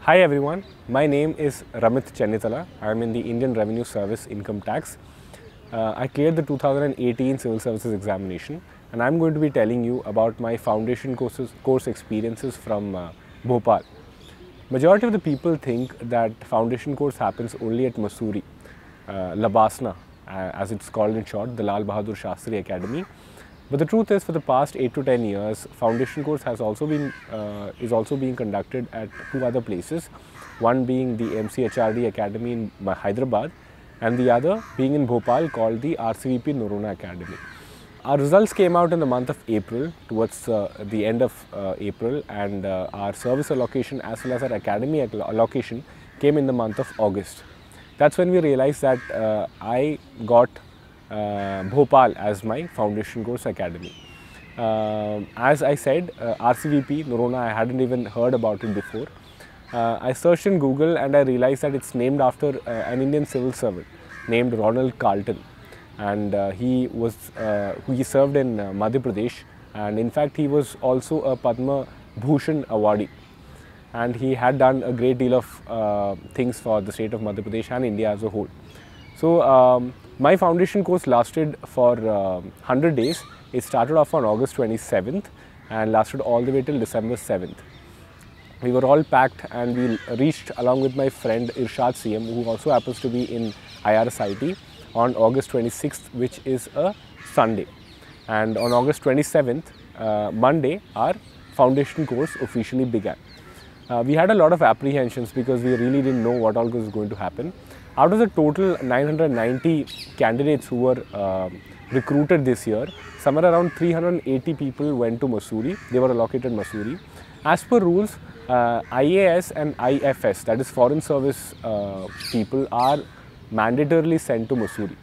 Hi everyone, my name is Ramit Chennitala. I am in the Indian Revenue Service Income Tax. I cleared the 2018 Civil Services examination and I am going to be telling you about my foundation course experiences from Bhopal. Majority of the people think that foundation course happens only at Mussoorie, Labasna, as it's called in short, the Lal Bahadur Shastri Academy. But the truth is, for the past 8 to 10 years, foundation course is also being conducted at two other places. One being the MCHRD Academy in Hyderabad, and the other being in Bhopal called the RCVP Norona Academy. Our results came out in the month of April, towards the end of April, and our service allocation as well as our academy allocation came in the month of August. That's when we realized that I got Bhopal as my foundation course academy. As I said, RCVP, Norona, I hadn't even heard about it before. I searched in Google and I realized that it's named after an Indian civil servant named Ronald Carlton, and he served in Madhya Pradesh, and in fact he was also a Padma Bhushan awardee, and he had done a great deal of things for the state of Madhya Pradesh and India as a whole. So my foundation course lasted for 100 days. It started off on August 27th and lasted all the way till December 7th. We were all packed and we reached along with my friend Irshad CM, who also happens to be in IRSIT, on August 26th, which is a Sunday. And on August 27th, Monday, our foundation course officially began. We had a lot of apprehensions because we really didn't know what all was going to happen. Out of the total 990 candidates who were recruited this year, somewhere around 380 people went to Mussoorie. They were allocated Mussoorie. As per rules, IAS and IFS, that is foreign service people, are mandatorily sent to Mussoorie.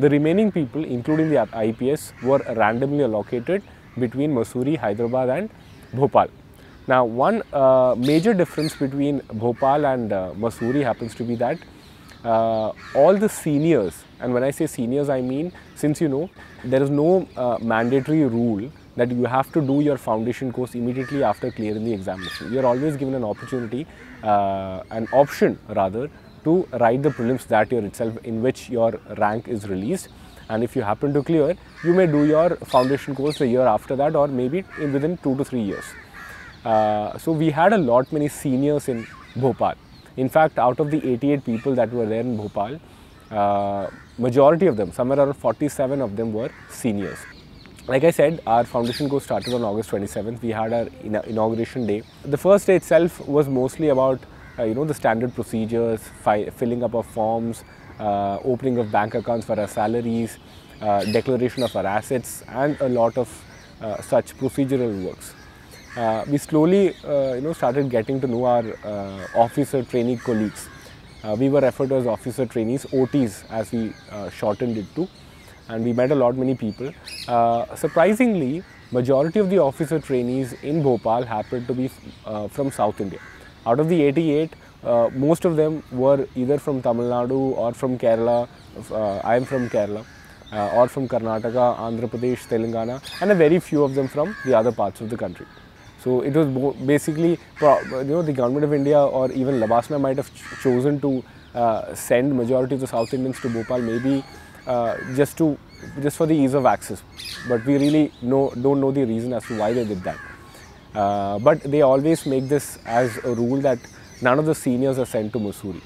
The remaining people, including the IPS, were randomly allocated between Mussoorie, Hyderabad and Bhopal. Now, one major difference between Bhopal and Mussoorie happens to be that all the seniors, and when I say seniors, I mean, since you know, there is no mandatory rule that you have to do your foundation course immediately after clearing the examination. You are always given an opportunity, an option rather, to write the prelims that year itself, in which your rank is released. And if you happen to clear, you may do your foundation course the year after that, or maybe within 2 to 3 years. So we had many seniors in Bhopal. In fact, out of the 88 people that were there in Bhopal, majority of them, somewhere around 47 of them, were seniors. Like I said, our foundation course started on August 27th. We had our inauguration day. The first day itself was mostly about the standard procedures, filling up of forms, opening of bank accounts for our salaries, declaration of our assets, and a lot of such procedural works. We slowly started getting to know our officer trainee colleagues. We were referred to as officer trainees, OTs as we shortened it to, and we met many people. Surprisingly, majority of the officer trainees in Bhopal happened to be from South India. Out of the 88, most of them were either from Tamil Nadu or from Kerala. I am from Kerala, or from Karnataka, Andhra Pradesh, Telangana, and a very few of them from the other parts of the country. So it was basically, the government of India or even Labasna might have chosen to send majority of the South Indians to Bhopal, maybe just for the ease of access. But we really don't know the reason as to why they did that. But they always make this as a rule that none of the seniors are sent to Mussoorie.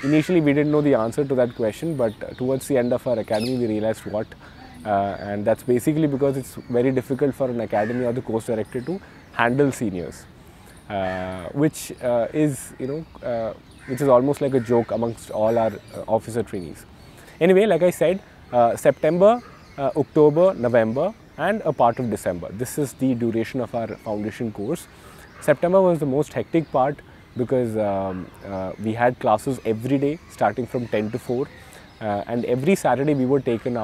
Initially, we didn't know the answer to that question, but towards the end of our academy, we realized what. And that's basically because it's very difficult for an academy or the course director to handle seniors, which is almost like a joke amongst all our officer trainees. Anyway, like I said, September, October, November, and a part of December. This is the duration of our foundation course. September was the most hectic part because we had classes every day starting from 10 to 4, and every Saturday we were taken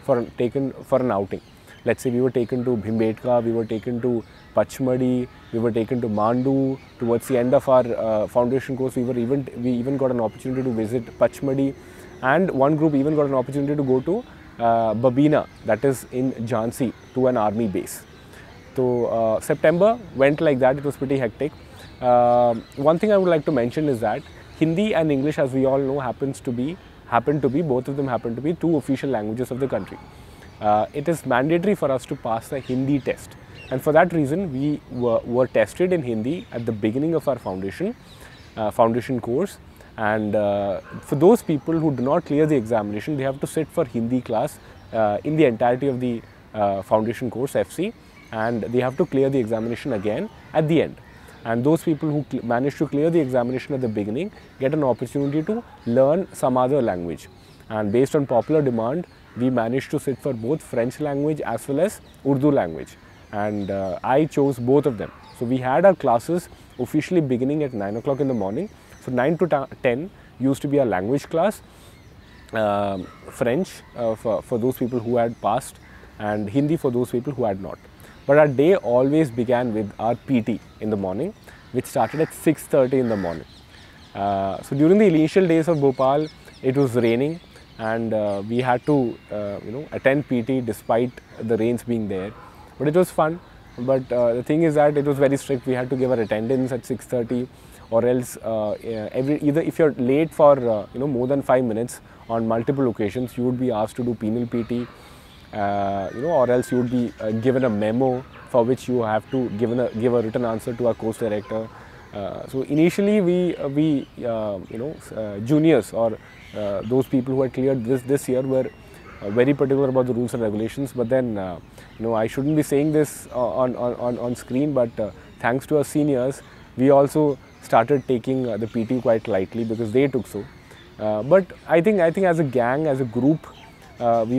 for an outing. Let's say we were taken to Bhimbetka, we were taken to Pachmadi, we were taken to Mandu. Towards the end of our foundation course, we even got an opportunity to visit Pachmadi, and one group even got an opportunity to go to Babina, that is in Jhansi, to an army base. So September went like that. It was pretty hectic. One thing I would like to mention is that Hindi and English, as we all know, happen to be both of them happen to be two official languages of the country. It is mandatory for us to pass the Hindi test, and for that reason we were tested in Hindi at the beginning of our foundation course. And for those people who do not clear the examination, they have to sit for Hindi class in the entirety of the foundation course FC, and they have to clear the examination again at the end. And those people who manage to clear the examination at the beginning get an opportunity to learn some other language. And based on popular demand, we managed to sit for both French language as well as Urdu language, and I chose both of them. So we had our classes officially beginning at 9 o'clock in the morning. So 9 to 10 used to be a language class, French for those people who had passed, and Hindi for those people who had not. But our day always began with our PT in the morning, which started at 6:30 in the morning. So during the initial days of Bhopal, it was raining, and we had to attend PT despite the rains being there. But it was fun. But the thing is that it was very strict. We had to give our attendance at 6:30, or else either if you're late for more than 5 minutes on multiple occasions, you would be asked to do penal PT. Or else you would be given a memo for which you have to give a written answer to our course director. So initially we juniors, or those people who had cleared this year, were very particular about the rules and regulations. But then I shouldn't be saying this on screen, but thanks to our seniors, we also started taking the PT quite lightly because they took so. But I think as a gang, as a group, we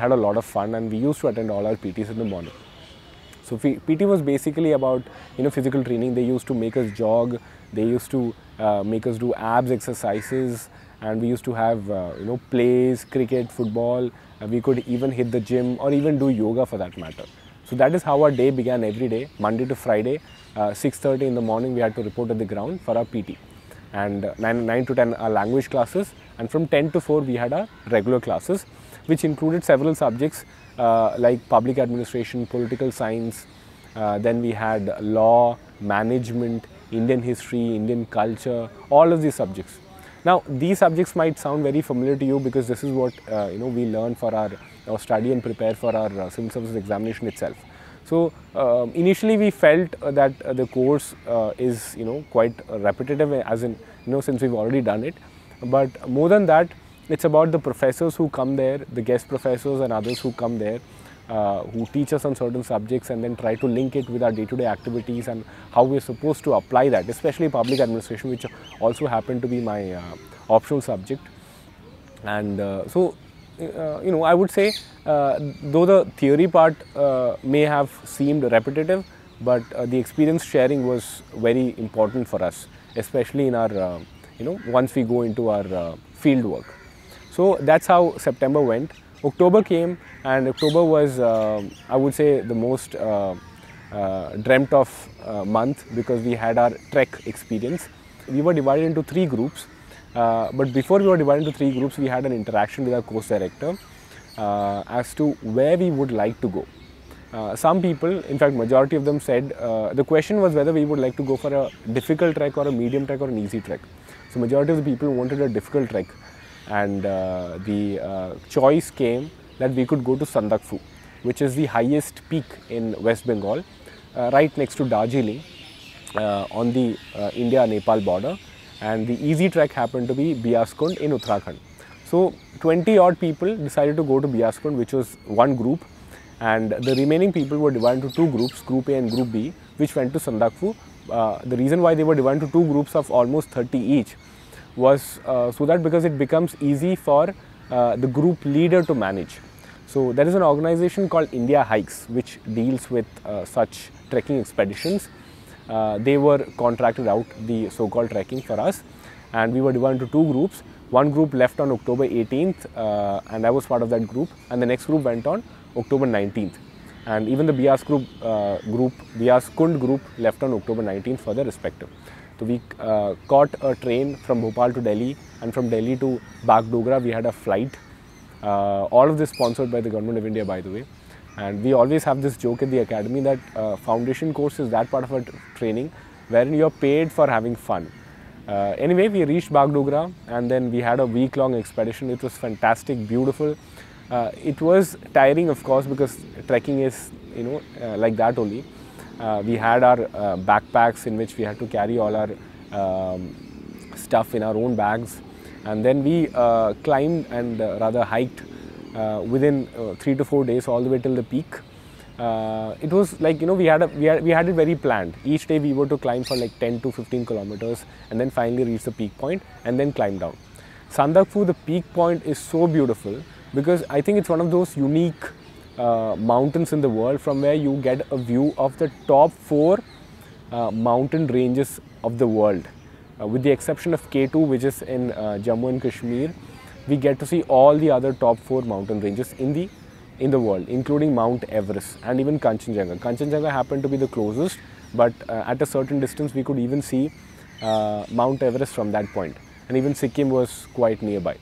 had a lot of fun, and we used to attend all our PTs in the morning. So PT was basically about physical training. They used to make us jog, they used to make us do abs exercises, and we used to have plays, cricket, football. We could even hit the gym or even do yoga for that matter. So that is how our day began every day, Monday to Friday. 6:30 in the morning we had to report at the ground for our PT, and 9 to 10 our language classes, and from 10 to 4 we had our regular classes, which included several subjects like public administration, political science, then we had law, management, Indian history, Indian culture, all of these subjects. Now these subjects might sound very familiar to you because this is what we learn for our study and prepare for our civil services examination itself. So initially we felt that the course is quite repetitive, as in since we've already done it. But more than that, it's about the professors who come there, the guest professors and others who come there, who teach us on certain subjects and then try to link it with our day-to-day activities and how we're supposed to apply that, especially public administration, which also happened to be my optional subject. And so I would say, though the theory part may have seemed repetitive, but the experience sharing was very important for us, especially in our, once we go into our field work. So that's how September went. October came, and October was, I would say, the most dreamt of month because we had our trek experience. We were divided into 3 groups. But before we were divided into 3 groups, we had an interaction with our course director as to where we would like to go. Some people, in fact majority of them, said the question was whether we would like to go for a difficult trek or a medium trek or an easy trek. So majority of the people wanted a difficult trek, and the choice came that we could go to Sandakphu, which is the highest peak in West Bengal, right next to Darjeeling, on the India-Nepal border. And the easy trek happened to be Biaskund in Uttarakhand. So 20 odd people decided to go to Biaskund, which was one group, and the remaining people were divided into 2 groups, Group A and Group B, which went to Sandakphu. The reason why they were divided into 2 groups of almost 30 each was so that because it becomes easy for the group leader to manage. So there is an organization called India Hikes which deals with such trekking expeditions. They were contracted out the so-called trekking for us, and we were divided into 2 groups. One group left on October 18th, and I was part of that group, and the next group went on October 19th. And even the Biaskund group left on October 19th for their respective. So we caught a train from Bhopal to Delhi, and from Delhi to Bagdogra we had a flight. All of this sponsored by the Government of India, by the way. And we always have this joke at the academy that foundation course is that part of our training wherein you are paid for having fun. Anyway, we reached Bagdogra and then we had a week-long expedition. It was fantastic, beautiful. It was tiring, of course, because trekking is, like that only. We had our backpacks in which we had to carry all our stuff in our own bags, and then we climbed and rather hiked within 3 to 4 days all the way till the peak. It was like, we had it very planned. Each day we were to climb for like 10 to 15 kilometers and then finally reach the peak point and then climb down. Sandakphu, the peak point, is so beautiful because I think it's one of those unique mountains in the world from where you get a view of the top 4 mountain ranges of the world. With the exception of K2, which is in Jammu and Kashmir, we get to see all the other top 4 mountain ranges in the world, including Mount Everest and even Kanchenjunga. Kanchenjunga happened to be the closest, but at a certain distance we could even see Mount Everest from that point, and even Sikkim was quite nearby.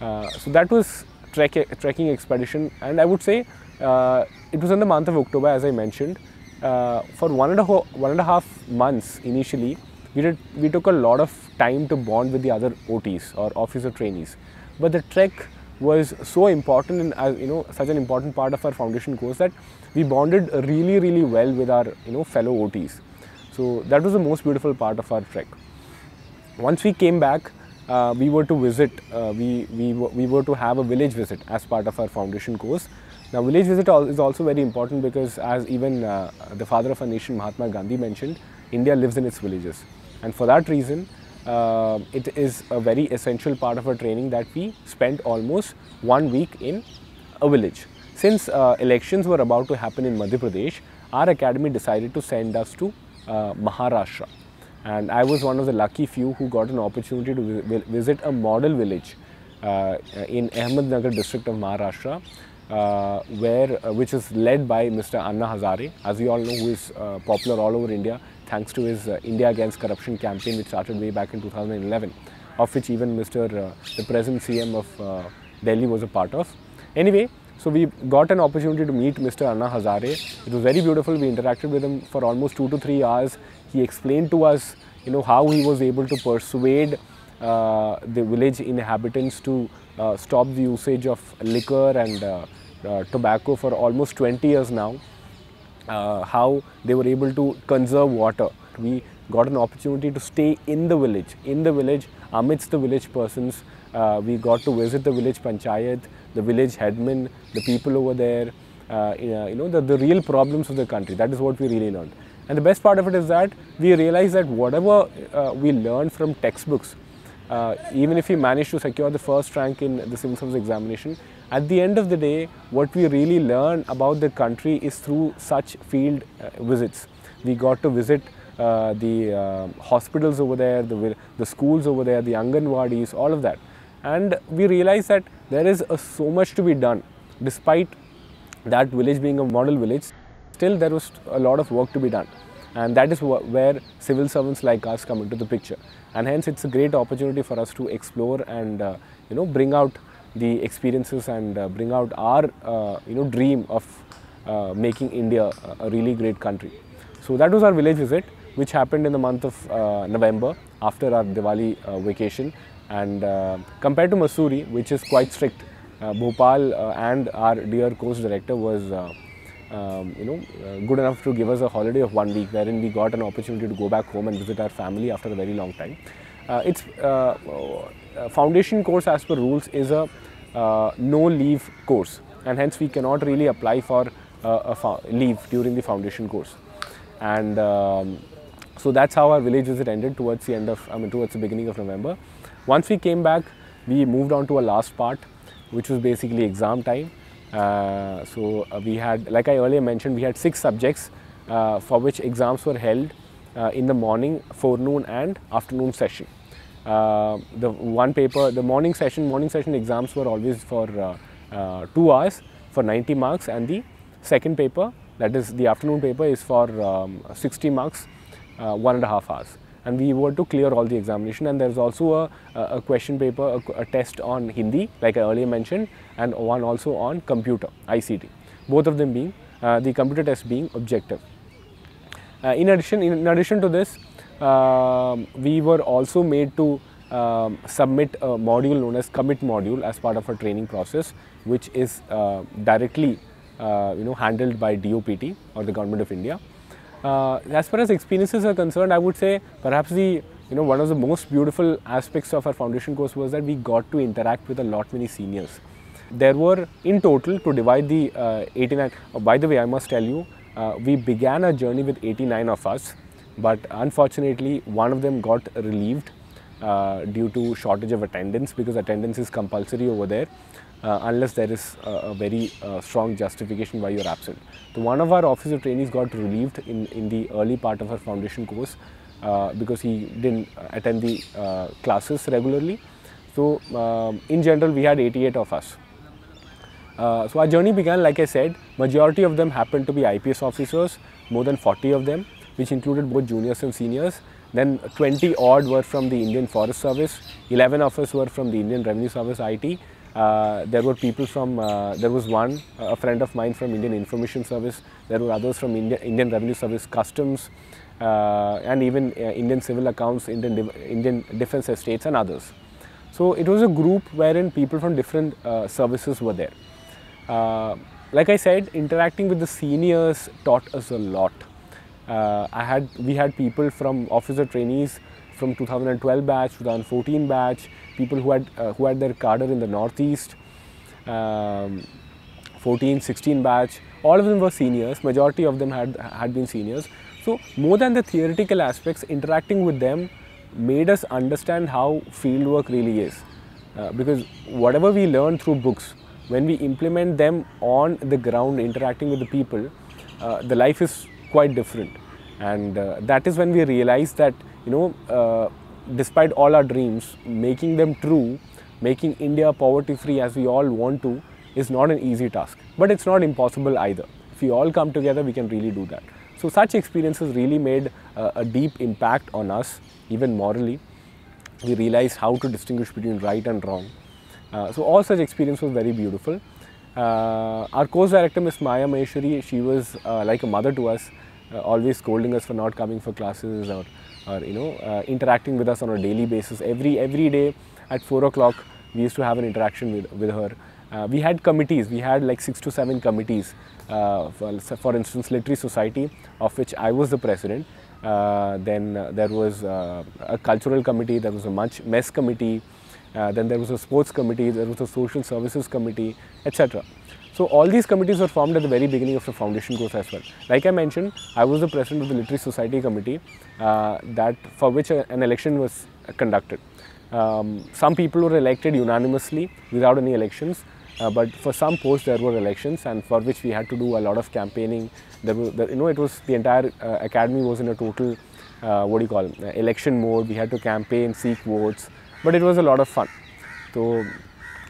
So that was trekking expedition, and I would say it was in the month of October, as I mentioned. For one and a half months initially, we took a lot of time to bond with the other OTs or officer trainees, but the trek was so important and such an important part of our foundation course that we bonded really well with our fellow OTs. So that was the most beautiful part of our trek. Once we came back, we were to visit. We were to have a village visit as part of our foundation course. Now, village visit is also very important because, as even the father of our nation, Mahatma Gandhi, mentioned, India lives in its villages, and for that reason, it is a very essential part of our training that we spent almost 1 week in a village. Since elections were about to happen in Madhya Pradesh, our academy decided to send us to Maharashtra. And I was one of the lucky few who got an opportunity to visit a model village in Ahmednagar district of Maharashtra, which is led by Mr. Anna Hazare, as we all know, who is popular all over India thanks to his India Against Corruption campaign, which started way back in 2011, of which even the present CM of Delhi was a part of. Anyway, so we got an opportunity to meet Mr. Anna Hazare. It was very beautiful. We interacted with him for almost 2 to 3 hours. He explained to us, how he was able to persuade the village inhabitants to stop the usage of liquor and tobacco for almost 20 years now. How they were able to conserve water. We got an opportunity to stay in the village, amidst the village persons. We got to visit the village panchayat, the village headmen, the people over there, the real problems of the country. That is what we really learned. And the best part of it is that we realized that whatever we learned from textbooks, even if we managed to secure the first rank in the civil service examination, at the end of the day, what we really learn about the country is through such field visits. We got to visit the hospitals over there, the schools over there, the Anganwadis, all of that. And we realized that there is so much to be done. Despite that village being a model village, still there was a lot of work to be done. And that is where civil servants like us come into the picture. And hence it's a great opportunity for us to explore and bring out the experiences and bring out our dream of making India a really great country. So that was our village visit, which happened in the month of November after our Diwali vacation. And compared to Mussoorie, which is quite strict, Bhopal and our dear course director was good enough to give us a holiday of 1 week, wherein we got an opportunity to go back home and visit our family after a very long time. Its foundation course, as per rules, is a no leave course, and hence we cannot really apply for leave during the foundation course. And so that's how our village visit ended towards the beginning of November. Once we came back, we moved on to a last part, which was basically exam time. We had, like I earlier mentioned, we had 6 subjects for which exams were held in the morning, forenoon and afternoon session. The morning session exams were always for 2 hours for 90 marks, and the second paper, that is the afternoon paper, is for 60 marks, 1.5 hours. And we were to clear all the examination, and there is also a question paper, a test on Hindi, like I earlier mentioned, and one also on computer, ICT. both of them being the computer test being objective. In addition to this, we were also made to submit a module known as commit module as part of our training process, which is directly handled by DOPT or the Government of India. As far as experiences are concerned, I would say perhaps one of the most beautiful aspects of our foundation course was that we got to interact with a lot many seniors. There were in total, to divide the 89, by the way, I must tell you, we began our journey with 89 of us, but unfortunately one of them got relieved due to shortage of attendance, because attendance is compulsory over there unless there is a very strong justification why you are absent. So one of our officer trainees got relieved in the early part of our foundation course because he didn't attend the classes regularly. So in general we had 88 of us. So our journey began, like I said, majority of them happened to be IPS officers, more than 40 of them, which included both juniors and seniors. Then 20 odd were from the Indian Forest Service, 11 of us were from the Indian Revenue Service IT. There were people from, there was one, a friend of mine from Indian Information Service, there were others from Indian Revenue Service Customs, and even Indian Civil Accounts, Indian Defence Estates and others. So it was a group wherein people from different services were there. Like I said, interacting with the seniors taught us a lot. We had people from officer trainees from 2012 batch, 2014 batch, people who had their cadre in the northeast, 14, 16 batch. All of them were seniors. Majority of them had been seniors. So more than the theoretical aspects, interacting with them made us understand how fieldwork really is. Because whatever we learn through books, when we implement them on the ground, interacting with the people, the life is quite different. And that is when we realized that, despite all our dreams, making them true, making India poverty free as we all want to, is not an easy task. But it's not impossible either. If we all come together, we can really do that. So such experiences really made a deep impact on us, even morally. We realized how to distinguish between right and wrong. So all such experience was very beautiful. Our course director, Ms. Maya Maheshwari, she was like a mother to us, always scolding us for not coming for classes or interacting with us on a daily basis. Every day at 4 o'clock, we used to have an interaction with her. We had committees. We had like 6 to 7 committees. For instance, Literary Society, of which I was the president. Then there was a cultural committee. There was a mess committee. Then there was a sports committee. There was a social services committee, etc. So all these committees were formed at the very beginning of the foundation course as well. Like I mentioned, I was the president of the Literary Society committee, for which an election was conducted. Some people were elected unanimously without any elections, but for some posts there were elections, and for which we had to do a lot of campaigning. It was the entire academy was in a total election mode. We had to campaign, seek votes, but it was a lot of fun. So,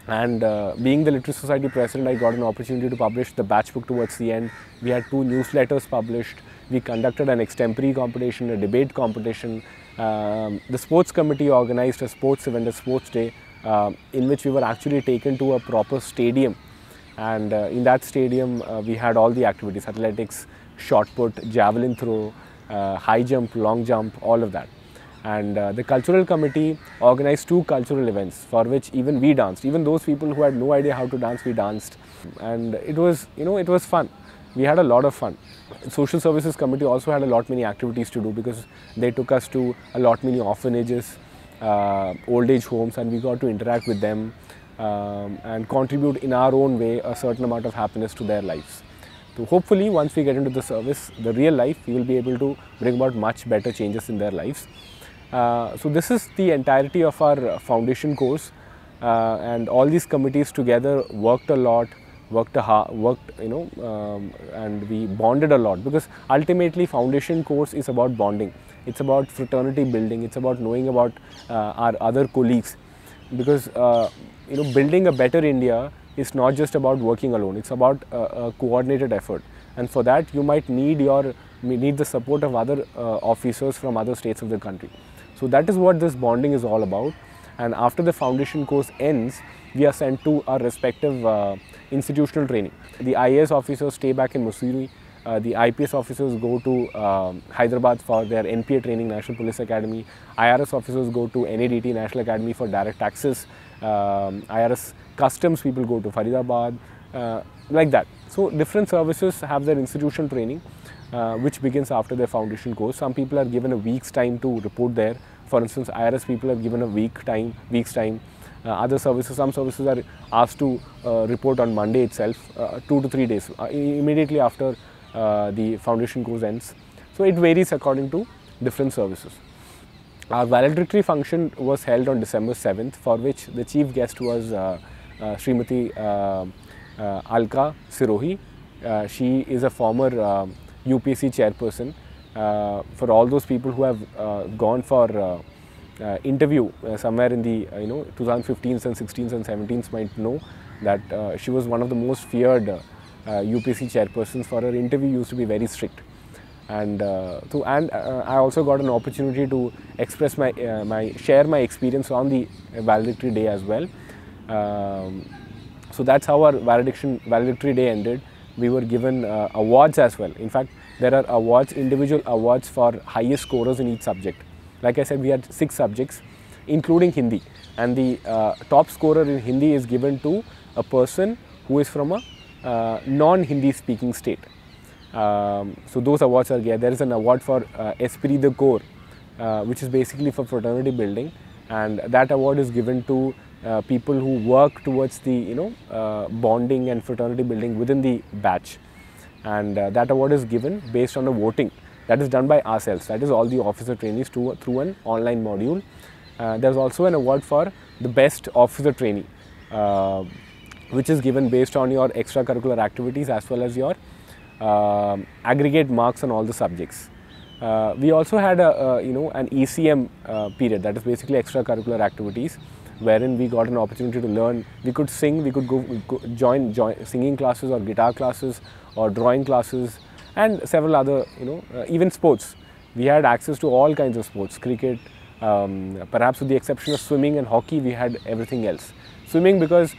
and being the Literary Society president, I got an opportunity to publish the batch book towards the end. We had 2 newsletters published. We conducted an extempore competition, a debate competition. The sports committee organized a sports event, a sports day, in which we were actually taken to a proper stadium. And in that stadium, we had all the activities: athletics, shot put, javelin throw, high jump, long jump, all of that. And the cultural committee organized 2 cultural events for which even we danced. Even those people who had no idea how to dance, we danced. And it was, it was fun. We had a lot of fun. Social Services Committee also had a lot many activities to do, because they took us to a lot many orphanages, old age homes, and we got to interact with them and contribute in our own way a certain amount of happiness to their lives. So hopefully once we get into the service, the real life, we will be able to bring about much better changes in their lives. So this is the entirety of our foundation course, and all these committees together worked a lot, and we bonded a lot, because ultimately foundation course is about bonding. It's about fraternity building. It's about knowing about our other colleagues, because building a better India is not just about working alone. It's about a coordinated effort, and for that you might need the support of other officers from other states of the country. So that is what this bonding is all about. and after the foundation course ends, we are sent to our respective institutional training. The IAS officers stay back in Mussoorie. The IPS officers go to Hyderabad for their NPA training, National Police Academy. IRS officers go to NADT, National Academy for Direct Taxes. IRS Customs people go to Faridabad, like that. So different services have their institutional training, which begins after their foundation course. Some people are given a week's time to report there. For instance, IRS people are given a week's time. Other services, some services are asked to report on Monday itself, 2 to 3 days, immediately after the foundation course ends. So it varies according to different services. Our valedictory function was held on December 7th, for which the chief guest was Srimati Alka Sirohi. She is a former UPSC chairperson. For all those people who have gone for interview somewhere in the 2015s and 16s and 17s might know that she was one of the most feared UPSC chairpersons. For her interview used to be very strict, and I also got an opportunity to express share my experience on the valedictory day as well. So that's how our valedictory day ended. We were given awards as well. In fact, there are awards, individual awards for highest scorers in each subject. Like I said, we had 6 subjects, including Hindi, and the top scorer in Hindi is given to a person who is from a non-Hindi speaking state. So those awards are there. There is an award for Esprit de Corps, which is basically for fraternity building, and that award is given to people who work towards the bonding and fraternity building within the batch, and that award is given based on a voting that is done by ourselves. That is all the officer trainees through an online module. There is also an award for the best officer trainee, which is given based on your extracurricular activities as well as your aggregate marks on all the subjects. We also had an ECM period, that is basically extracurricular activities, wherein we got an opportunity to learn. We could sing, we could go join singing classes or guitar classes or drawing classes and several other, even sports. We had access to all kinds of sports, cricket, perhaps with the exception of swimming and hockey, we had everything else. Swimming, because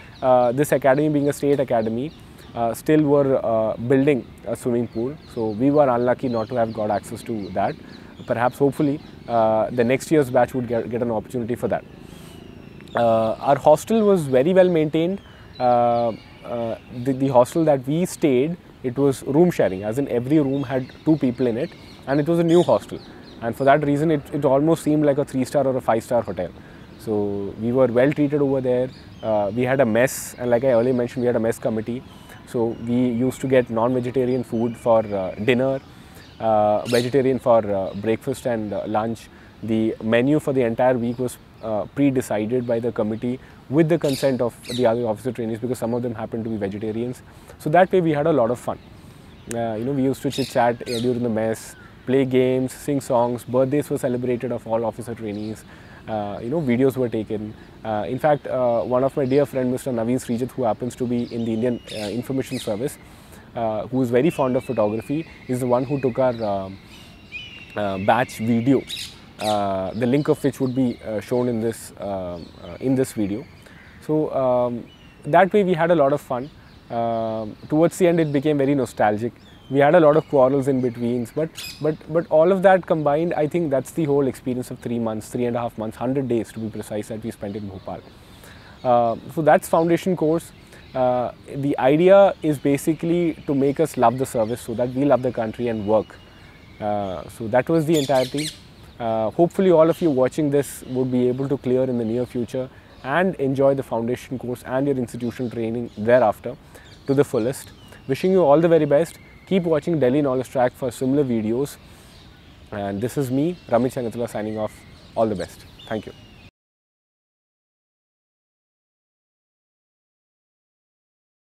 this academy being a state academy, still were building a swimming pool, so we were unlucky not to have got access to that. Perhaps, hopefully, the next year's batch would get an opportunity for that. Our hostel was very well maintained. The hostel that we stayed, it was room sharing, as in every room had 2 people in it, and it was a new hostel, and for that reason it almost seemed like a 3-star or a 5-star hotel. So we were well treated over there. We had a mess, and like I earlier mentioned, we had a mess committee. So we used to get non-vegetarian food for dinner, vegetarian for breakfast and lunch. The menu for the entire week was pre-decided by the committee with the consent of the other officer trainees, because some of them happened to be vegetarians. So that way we had a lot of fun. We used to chit-chat during the mess, play games, sing songs. Birthdays were celebrated of all officer trainees. Videos were taken. In fact, one of my dear friend, Mr. Naveen Srijit, who happens to be in the Indian Information Service, who is very fond of photography, is the one who took our batch video, the link of which would be shown in this video. So that way we had a lot of fun. Towards the end, it became very nostalgic. We had a lot of quarrels in betweens, but all of that combined, I think that's the whole experience of 3 months, 3.5 months, 100 days to be precise, that we spent in Bhopal. So that's foundation course. The idea is basically to make us love the service so that we love the country and work. So that was the entirety. Hopefully all of you watching this would be able to clear in the near future and enjoy the foundation course and your institutional training thereafter to the fullest. Wishing you all the very best. Keep watching Delhi Knowledge Track for similar videos. And this is me, Ramit Chennathala, signing off. All the best. Thank you.